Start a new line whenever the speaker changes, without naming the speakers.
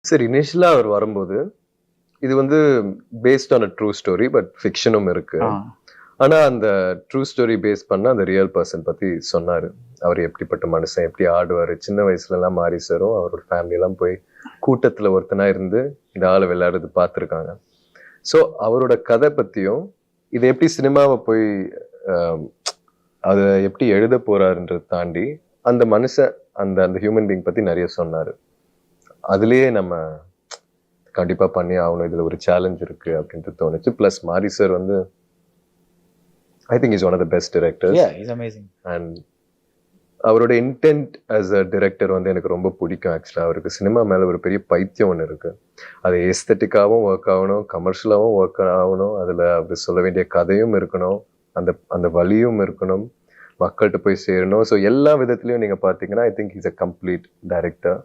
சரி, இனிஷியலா அவர் வரும்போது, இது வந்து based on a true story. But ஃபிக்ஷனும் இருக்கு. ஆனா, அந்த ட்ரூ ஸ்டோரி பேஸ் பண்ண அந்த ரியல் பெர்சன் பத்தி சொன்னாரு. அவர் எப்படிப்பட்ட மனுஷன், எப்படி ஆடுவாரு. சின்ன வயசுலலாம் மாரி சாரும், அவரோட ஃபேமிலிலாம் போய் கூட்டத்துல ஒருத்தனா இருந்து, இந்த ஆள விளையாடுறது பார்த்துருக்காங்க. ஸோ, அவரோட கதை பத்தியும், இத எப்படி சினிமாவ போய் அ அத எப்படி எழுத போறாருன்றத தாண்டி, அந்த மனுஷன், அந்த அந்த ஹியூமன் பீயிங் பத்தி நெறைய சொன்னாரு. அதிலேயே நம்ம கண்டிப்பா பண்ணியே ஆகணும். இதுல ஒரு சேலஞ்ச் இருக்கு அப்படின்ட்டு தோணுச்சு. பிளஸ் மாரி சார் வந்து I think is one of the best directors.
Yeah, he's amazing.
And அவரோட இன்டென்ட் ஆஸ் அ டைரக்டர் வந்து எனக்கு ரொம்ப பிடிக்கும் ஆக்சுவலா. அவருக்கு சினிமா மேல ஒரு பெரிய பைத்தியம் ஒண்ணு இருக்கு. அது எஸ்தெட்டிக்காவும் ஒர்க் ஆகணும், கமர்ஷியலாவும் ஒர்க் ஆகணும். அதுல அவர் சொல்ல வேண்டிய கதையும் இருக்கணும். அந்த அந்த வலியும் இருக்கணும். மக்கள்கிட்ட போய் சேரணும். ஸோ எல்லா விதத்திலயும் நீங்க பாத்தீங்கன்னா ஐ think is a complete director.